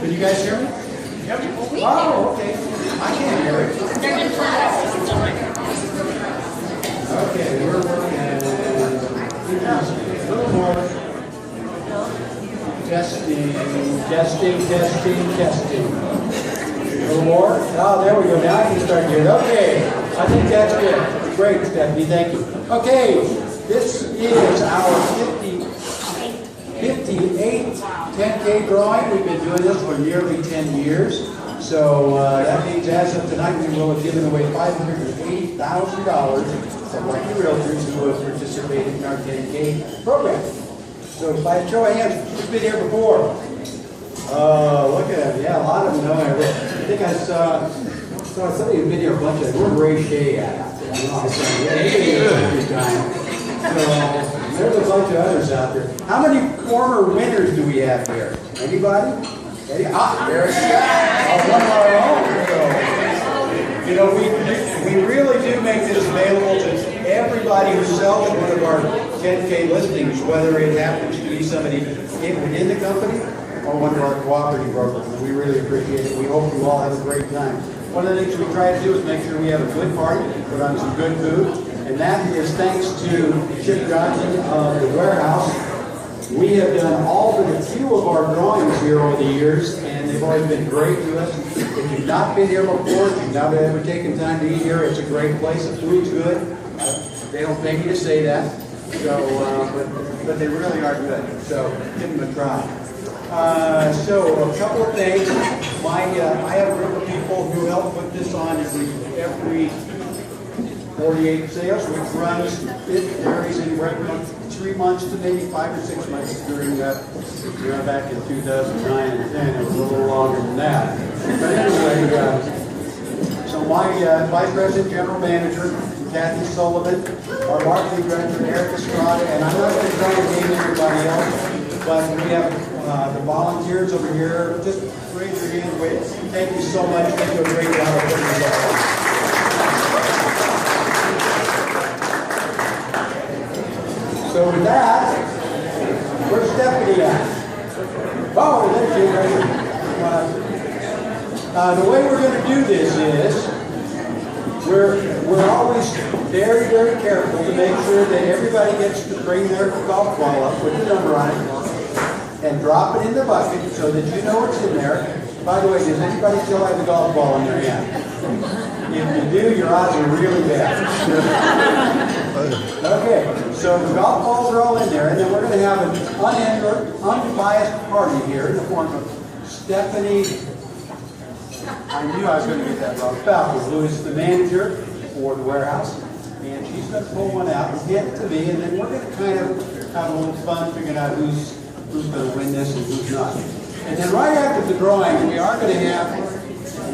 Can you guys hear me? Yep. Oh, okay. I can't hear it. Okay, we're working a little more. Testing. A little more. Oh, there we go. Now I can start hearing. Okay, I think that's good. Great, Stephanie. Thank you. Okay, this is our 58th 10K drawing. We've been doing this for nearly 10 years. So that means as of tonight, we will have given away $580,000 to lucky realtors who have participated in our 10K program. So by a show of hands, who's been here before? Look at it. Yeah, a lot of them know. I think I saw somebody who's been here a bunch of. Where's Ray Shea at? I saw every time. So there's a bunch of others out there. How many former winners do we have here? Anybody? There you go. One of our own. So, you know, we really do make this available to everybody who sells one of our 10K listings, whether it happens to be somebody within the company or one of our cooperative brokers. We really appreciate it. We hope you all have a great time. One of the things we try to do is make sure we have a good party, put on some good food. And that is thanks to Chip Johnson of the warehouse. We have done all but a few of our drawings here over the years, and they've always been great to us. If you've not been here before, if you've not ever taken time to eat here, it's a great place. The food's good. They don't pay me to say that, so but they really are good. So give them a try. So a couple of things. I have a group of people who help put this on every 48 sales, which runs, it varies anywhere from 3 months to maybe 5 or 6 months during back in 2009 and 10. It was a little longer than that. But anyway, so my Vice President General Manager, Kathy Sullivan, our Marketing Director, Eric Estrada, and I'm not going to try to name everybody else, but we have the volunteers over here. Just raise your hand. Wait. Thank you so much. They do a great job of putting this up. So with that, where's Stephanie at? Oh, there she is. The way we're going to do this is, we're always very, very careful to make sure that everybody gets to bring their golf ball up with the number on it and drop it in the bucket so that you know what's in there. By the way, does anybody still have the golf ball in their hand? If you do, your odds are really bad. Okay, so the golf balls are all in there, and then we're going to have an unbiased party here in the form of Stephanie. I knew I was going to get that wrong. Falco, who is the manager for the warehouse, and she's going to pull one out and hand it to me, and then we're going to kind of have a little fun figuring out who's going to win this and who's not. And then right after the drawing, we are going to have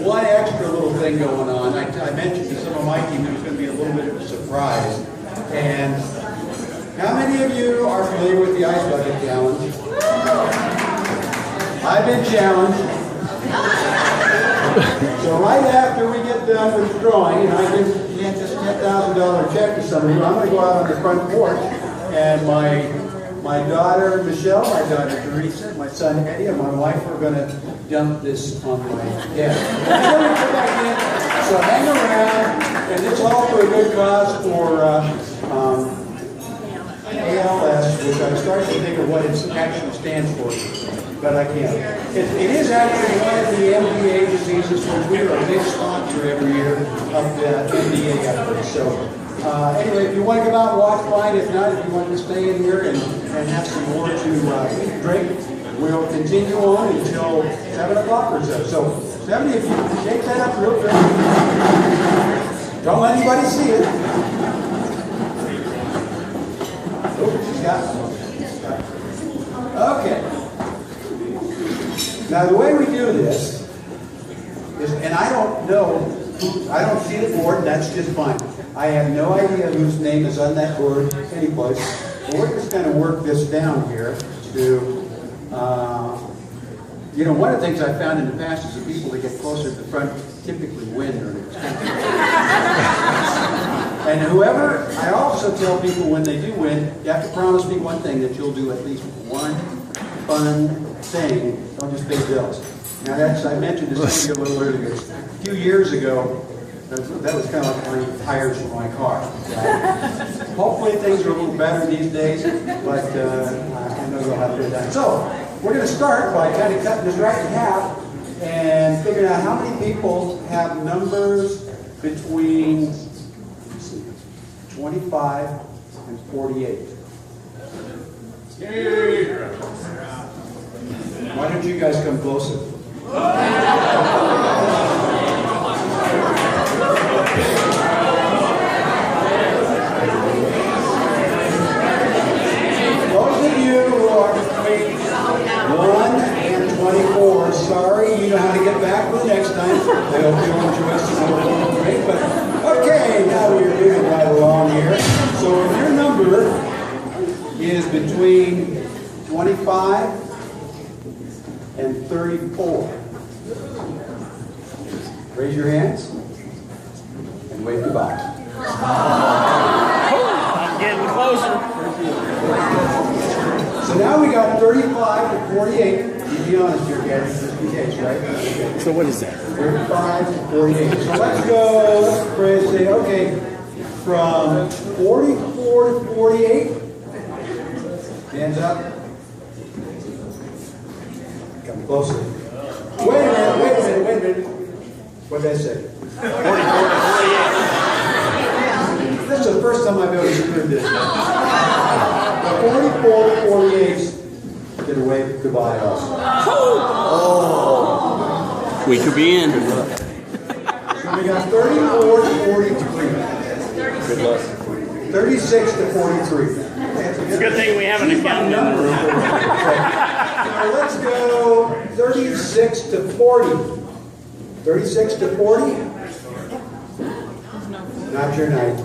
one extra little thing going on. I mentioned to some of my team there's going to be a little bit of a surprise. And how many of you are familiar with the Ice Bucket Challenge? I've been challenged. So right after we get done with the drawing, and I give this $10,000 check to somebody, I'm going to go out on the front porch, and my daughter Michelle, my daughter Teresa, my son Eddie, and my wife are going to dump this on my head. So hang around, and it's all for a good cause for ALS, which I'm starting to think of what it actually stands for, but I can't. It is actually one of the MDA diseases, which we are a big sponsor every year of the MDA effort. So anyway, if you want to come out and watch, fine. If not, if you want to stay in here and have some more to eat and drink, we'll continue on until 7 o'clock or so. So, 70, if you shake that up real quick. Don't let anybody see it. Oh, she's got it. Okay. Now the way we do this is, and I don't know, I don't see the board, and that's just fine. I have no idea whose name is on that board anyplace. But we're just going to work this down here to, you know, one of the things I found in the past is the people that get closer to the front typically win. And whoever, I also tell people when they do win, you have to promise me one thing, that you'll do at least one fun thing. Don't just pay bills. Now that's, I mentioned this a little earlier. A few years ago, that was kind of like buying tires for my car. Hopefully things are a little better these days, but I know you'll have a good time. So, we're going to start by kind of cutting this right in half and figuring out how many people have numbers between 25 and 48. Why don't you guys come closer? Those of you who are between 1 and 24, sorry, you know how to get back for the next time. I hope you enjoy some more break, but okay, now we're moving right along here. So if your number is between 25 and 34, raise your hands and wave goodbye. I'm getting closer. So now we got 35 to 48. You be honest here, Gary, just in case, right? Okay. So what is that? 35 to 48. So let's go, let's pray and say, okay, from 44 to 48, hands up. Come closer. Wait a minute. What did I say? 44 to 48. This is the first time I've ever screwed this up. The 44 to 48 get a wave goodbye also. Oh. We could be in. So we got 34 to 43. Good luck. 36 to 43. It's a good thing we have an accountant in the room. So let's go 36 to 40. 36 to 40? Not your night.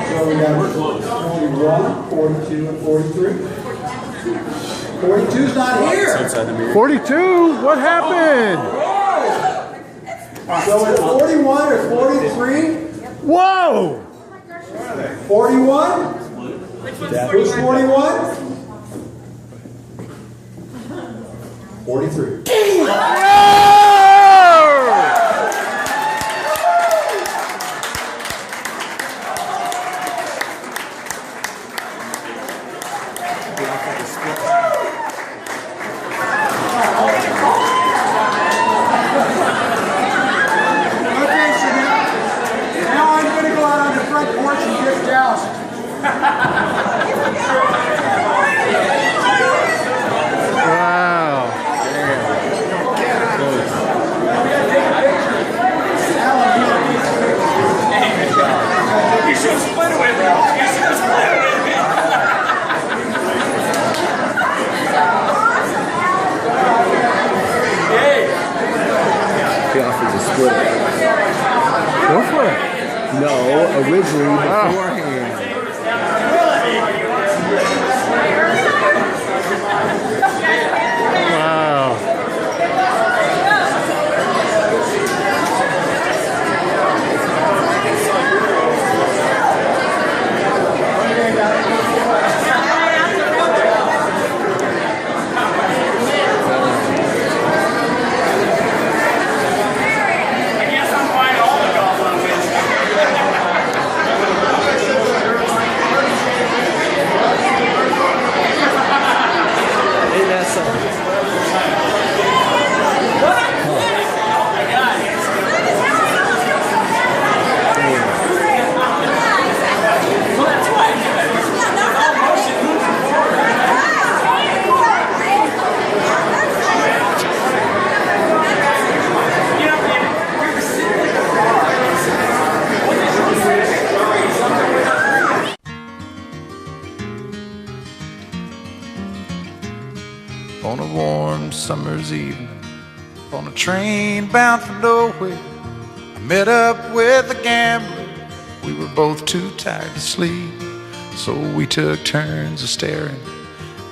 So we got 41, 42, and 43. 42's not here. 42? What happened? So at 41 or 43? Whoa! 41? Who's 41? 43. Go for it. No, originally beforehand. Wow. I guess I'm buying all the golf on Wednesday. summer's evening on a train bound for nowhere. I met up with a gambler. We were both too tired to sleep, so we took turns of staring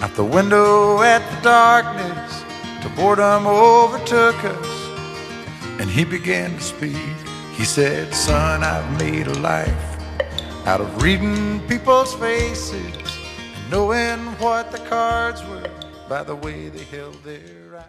out the window at the darkness till boredom overtook us, and he began to speak. He said, "Son, I've made a life out of reading people's faces and knowing what the cards were by the way they held their eyes."